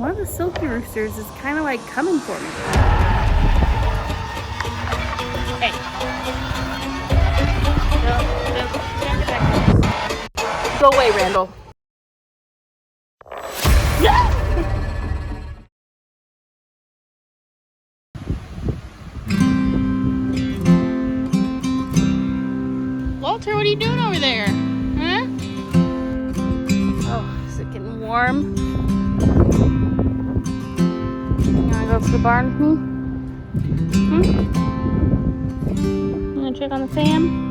one of the silky roosters is kind of like coming for me. Hey. Don't get back. Go away, Randall. Walter, what are you doing over there? Huh? Oh, is it getting warm? You wanna go to the barn with me? You wanna check on the fam?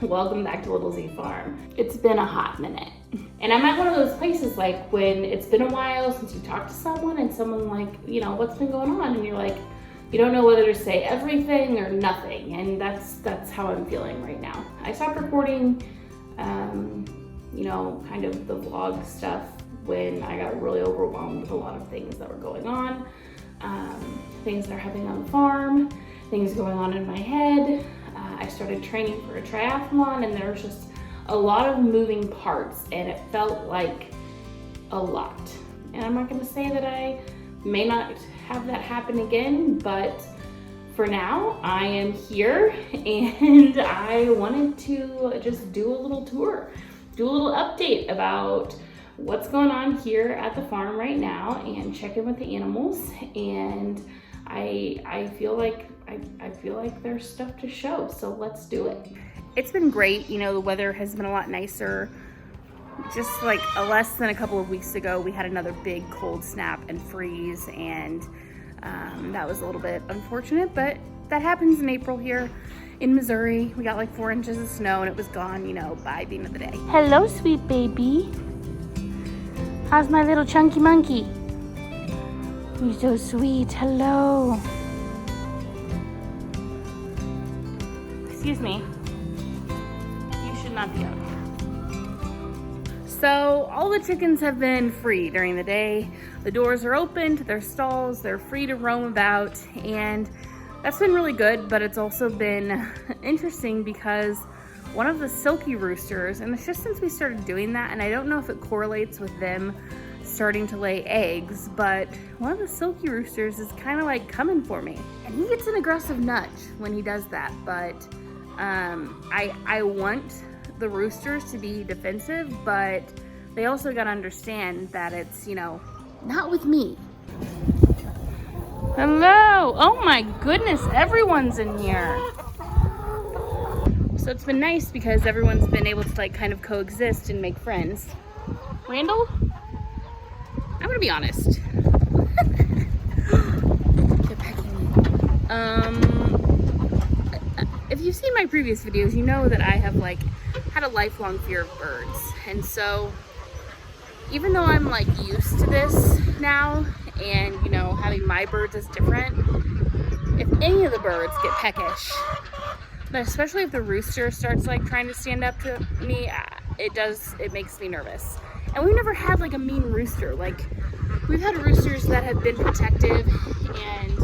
Welcome back to Little Z Farm. It's been a hot minute. And I'm at one of those places like when it's been a while since you talked to someone and someone like, you know, what's been going on? And you're like, you don't know whether to say everything or nothing. And that's how I'm feeling right now. I stopped recording, you know, kind of the vlog stuff when I got really overwhelmed with a lot of things that were going on. Things that are happening on the farm, things going on in my head. I started training for a triathlon and there was just a lot of moving parts and it felt like a lot. And I'm not gonna say that I may not have that happen again, but for now I am here and I wanted to just do a little tour, do a little update about what's going on here at the farm right now and check in with the animals. And I feel like there's stuff to show, so let's do it. It's been great, you know, the weather has been a lot nicer. Just like less than a couple of weeks ago, we had another big cold snap and freeze, and that was a little bit unfortunate, but that happens in April here in Missouri. We got like 4 inches of snow and it was gone, you know, by the end of the day. Hello, sweet baby. How's my little chunky monkey? You're so sweet. Hello. Excuse me. You should not be out here. So all the chickens have been free during the day. The doors are open to their stalls. They're free to roam about, and that's been really good, but it's also been interesting because one of the silky roosters, and it's just since we started doing that, and I don't know if it correlates with them starting to lay eggs, but one of the silky roosters is kind of like coming for me. And he gets an aggressive nudge when he does that, but I want the roosters to be defensive, but they also gotta understand that it's, you know, not with me. Hello! Oh my goodness, everyone's in here. So it's been nice because everyone's been able to like kind of coexist and make friends. Randall? I'm gonna be honest. They're pecking me. If you've seen my previous videos, you know that I have like had a lifelong fear of birds. And so even though I'm like used to this now and, you know, having my birds is different, if any of the birds get peckish, but especially if the rooster starts like trying to stand up to me, it makes me nervous. And we've never had like a mean rooster. Like, we've had roosters that have been protective and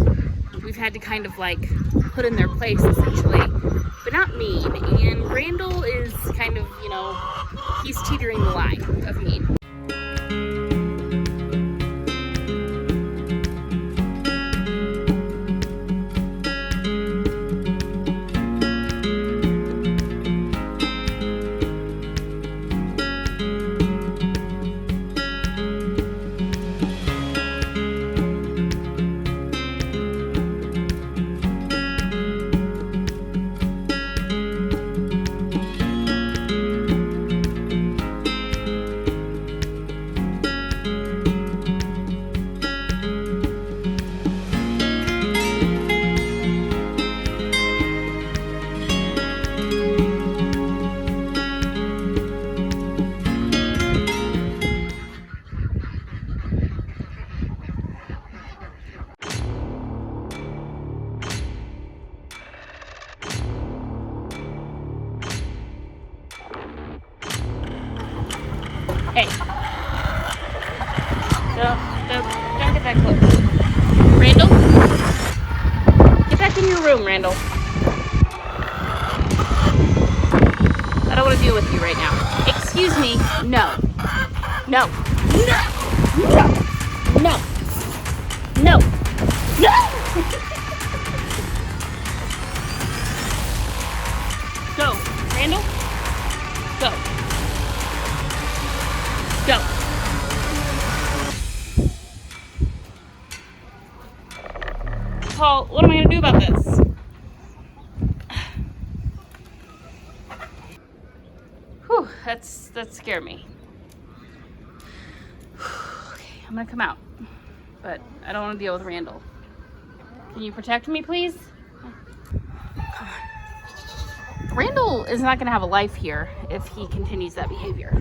we've had to kind of like put in their place essentially, but not mean. And Randall is kind of, you know, he's teetering the line of mean. Hey, Don't get that close. Randall? Get back in your room, Randall. I don't want to deal with you right now. Excuse me. No. No. No. No. No. No. Go. Randall. Go. Go. Paul, what am I going to do about this? Whew, that scared me. Okay, I'm going to come out. But I don't want to deal with Randall. Can you protect me, please? Come on. Randall is not going to have a life here if he continues that behavior.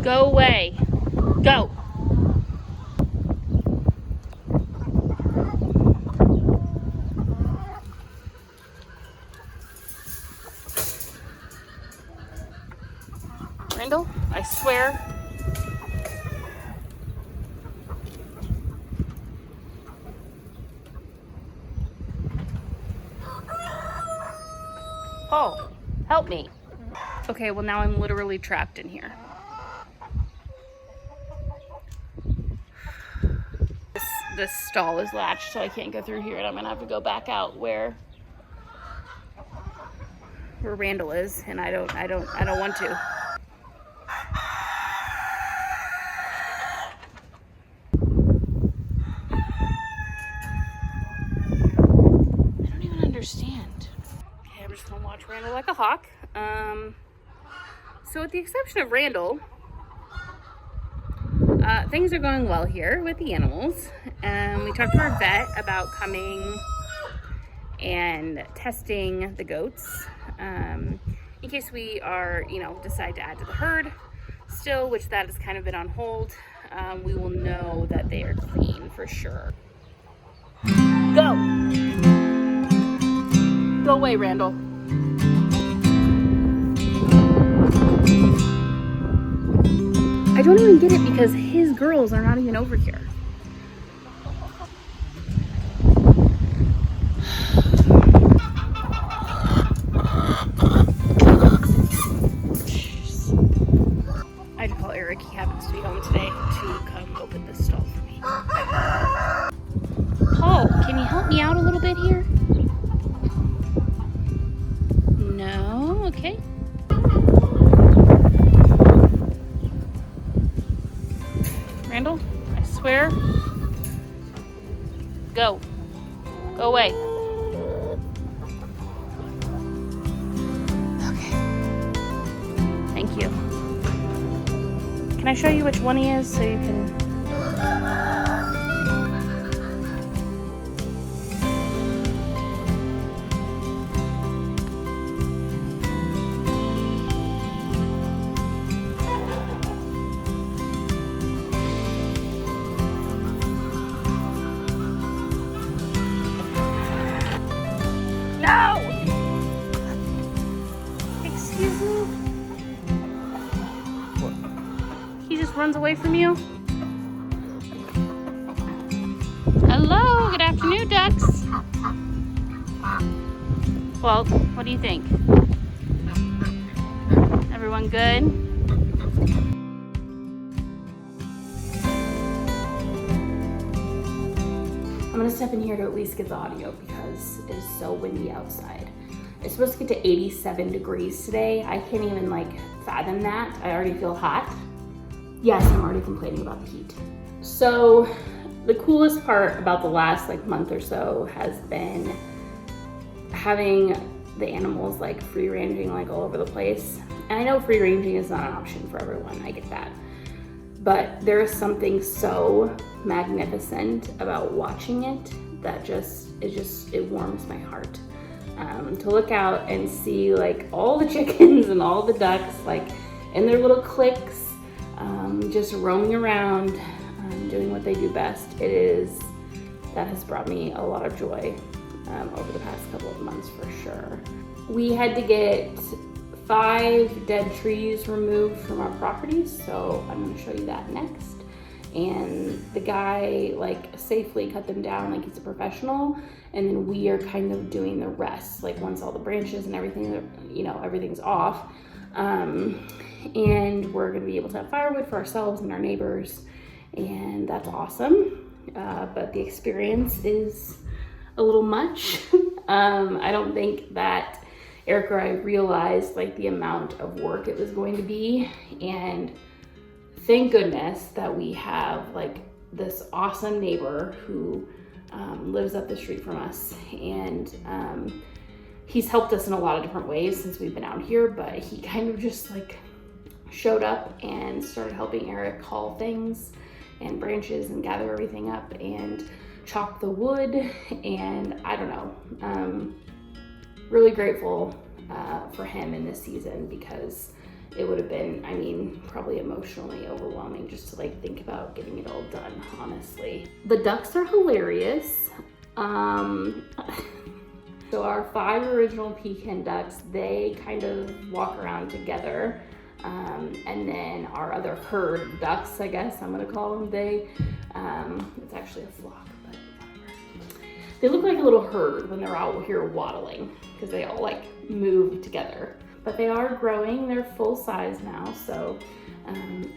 Go away. Go. Randall, I swear. Oh, help me. Okay, well now I'm literally trapped in here. This stall is latched, so I can't go through here, and I'm gonna have to go back out where Randall is, and I don't want to. I don't even understand. Okay, I'm just gonna watch Randall like a hawk. So with the exception of Randall, things are going well here with the animals. We talked to our vet about coming and testing the goats in case we are, decide to add to the herd still, which that has kind of been on hold. We will know that they are clean for sure. Go! Go away, Randall. I don't even get it because his girls are not even over here. I had to call Eric. He happens to be home today to come open this stall for me. Paul, can you help me out a little bit here? No? Okay. Randall, I swear. Go. Go away. Okay. Thank you. Can I show you which one he is so you can... No! Excuse me? He just runs away from you? Hello, good afternoon, ducks. Well, what do you think? Everyone good? I'm gonna step in here to at least get the audio because it is so windy outside. It's supposed to get to 87 degrees today. I can't even fathom that. I already feel hot. Yes, I'm already complaining about the heat. So the coolest part about the last month or so has been having the animals free ranging all over the place. And I know free ranging is not an option for everyone, I get that. But there is something so magnificent about watching it that it warms my heart. To look out and see all the chickens and all the ducks in their little cliques, just roaming around, doing what they do best. That has brought me a lot of joy over the past couple of months for sure. We had to get 5 dead trees removed from our property, so I'm gonna show you that next. And the guy like safely cut them down like he's a professional, and then we are kind of doing the rest, like once all the branches and everything, you know, everything's off. And we're gonna be able to have firewood for ourselves and our neighbors, and that's awesome. But the experience is a little much. I don't think that Eric or I realized like the amount of work it was going to be, and thank goodness that we have like this awesome neighbor who lives up the street from us, and he's helped us in a lot of different ways since we've been out here, but he kind of just like showed up and started helping Eric haul things and branches and gather everything up and chop the wood, and I don't know, really grateful for him in this season, because it would have been, I mean, probably emotionally overwhelming just to like think about getting it all done, honestly. The ducks are hilarious. So our 5 original pecan ducks, they kind of walk around together. And then our other herd of ducks, I guess I'm gonna call them, it's actually a flock, but whatever. They look like a little herd when they're out here waddling, because they all like move together. But they are growing, they're full size now, so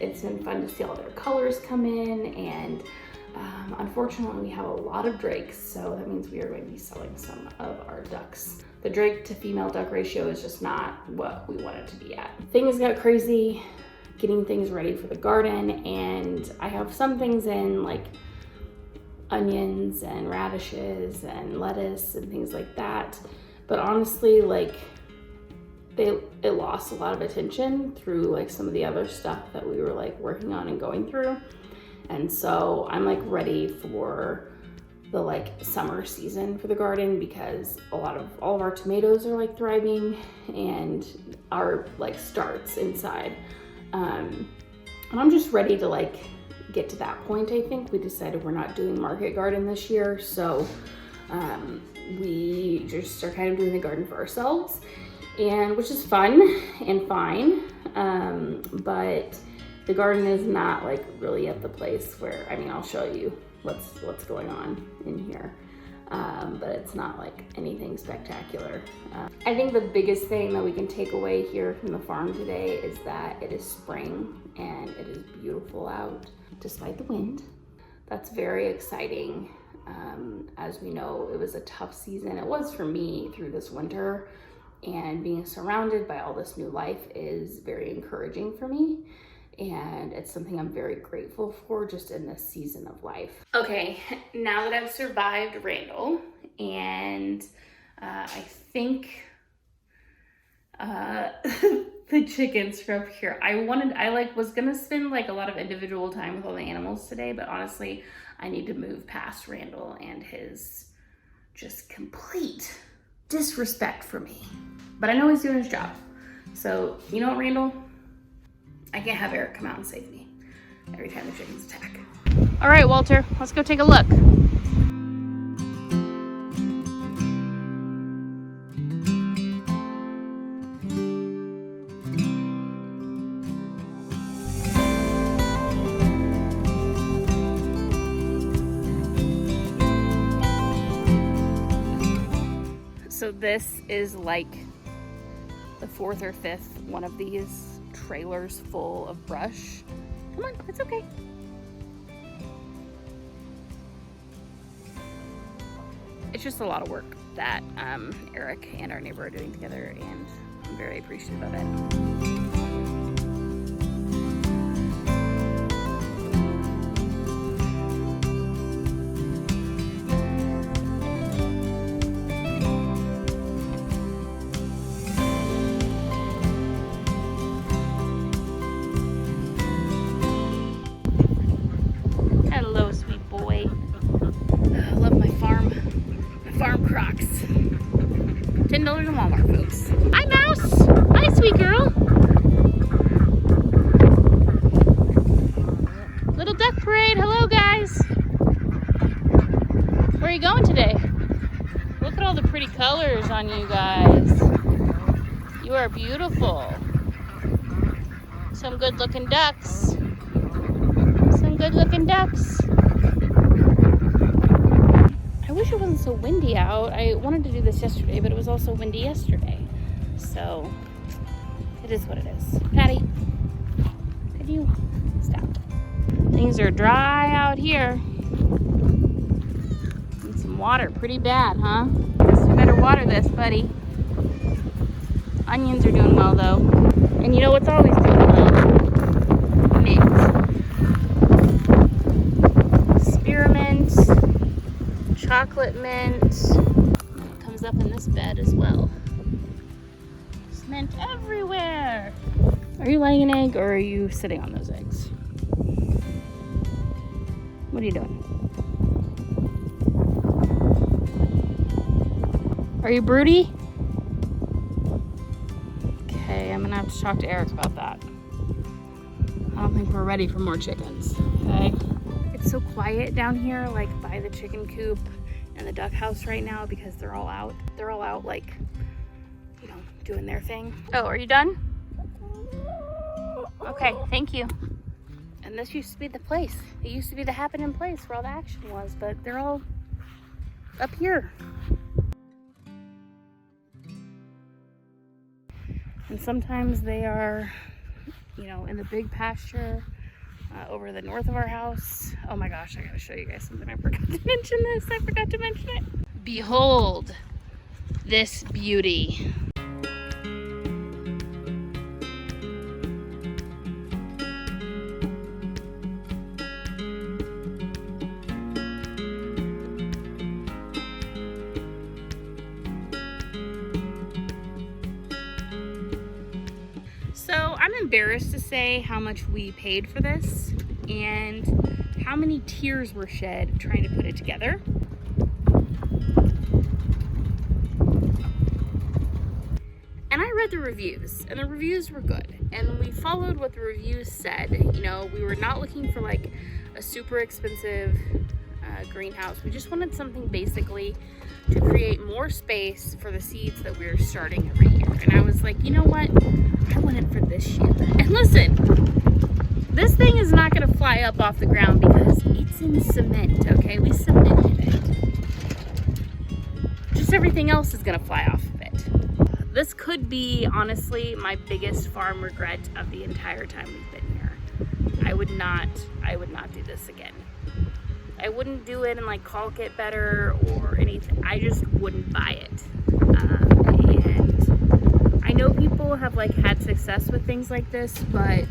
it's been fun to see all their colors come in, and unfortunately we have a lot of drakes, so that means we are going to be selling some of our ducks. The drake to female duck ratio is just not what we want it to be at. Things got crazy getting things ready for the garden, and I have some things in like onions and radishes and lettuce and things like that, but honestly, like it lost a lot of attention through like some of the other stuff that we were like working on and going through. And so I'm like ready for the like summer season for the garden, because all of our tomatoes are like thriving and our like starts inside. And I'm just ready to like get to that point. I think we decided we're not doing market garden this year, so we just are kind of doing the garden for ourselves, and which is fun and fine, but the garden is not like really at the place where, I mean, I'll show you what's going on in here, but it's not like anything spectacular. I think the biggest thing that we can take away here from the farm today is that it is spring and it is beautiful out despite the wind. That's very exciting. As we know, it was a tough season. It was for me through this winter, and being surrounded by all this new life is very encouraging for me. And it's something I'm very grateful for just in this season of life. Okay, now that I've survived Randall, and I think the chickens are up here. I was gonna spend like a lot of individual time with all the animals today, but honestly, I need to move past Randall and his just complete disrespect for me. But I know he's doing his job. So, you know what, Randall? I can't have Eric come out and save me every time the chickens attack. All right, Walter, let's go take a look. So this is like the 4th or 5th one of these trailers full of brush. Come on, it's okay. It's just a lot of work that Eric and our neighbor are doing together, and I'm very appreciative of it. Crocs. $10 in Walmart, folks. Hi, Mouse. Hi, sweet girl. Little duck parade. Hello, guys. Where are you going today? Look at all the pretty colors on you guys. You You are beautiful. Some good looking ducks. Some good looking ducks. I wish it wasn't so windy out. I wanted to do this yesterday, but it was also windy yesterday. So it is what it is. Patty, could you stop? Things are dry out here. Need some water pretty bad, huh? Guess we better water this, buddy. Onions are doing well though. And you know what's always doing well? Mint. Spearmint. Chocolate mint. It comes up in this bed as well. There's mint everywhere. Are you laying an egg or are you sitting on those eggs? What are you doing? Are you broody? Okay, I'm gonna have to talk to Eric about that. I don't think we're ready for more chickens, okay? It's so quiet down here, like by the chicken coop and the duck house right now because they're all out. They're all out, like, you know, doing their thing. Oh, are you done? Okay, thank you. And this used to be the place. It used to be the happening place where all the action was, but they're all up here. And sometimes they are, you know, in the big pasture over the north of our house. Oh my gosh, I gotta show you guys something. I forgot to mention this. I forgot to mention it. Behold this beauty. So I'm embarrassed to say how much we paid for this and how many tears were shed trying to put it together. And I read the reviews, and the reviews were good. And we followed what the reviews said. You know, we were not looking for like a super expensive greenhouse. We just wanted something basically to create more space for the seeds that we were starting every year. And I was like, you know what? I want it for this year. And listen, this thing is not going to fly up off the ground because it's in cement, okay? We cemented it. Just everything else is going to fly off of it. This could be, honestly, my biggest farm regret of the entire time we've been here. I would not do this again. I wouldn't do it and like caulk it better or anything. I just wouldn't buy it. And I know people have like had success with things like this, but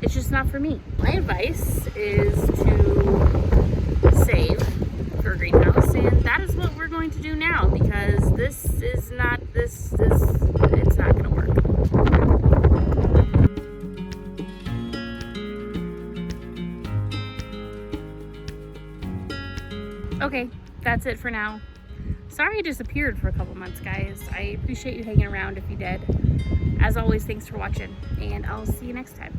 it's just not for me. My advice is to save for a greenhouse, and that is what we're going to do now because it's not gonna work. Okay, that's it for now. Sorry I disappeared for a couple months, guys. I appreciate you hanging around if you did. As always, thanks for watching, and I'll see you next time.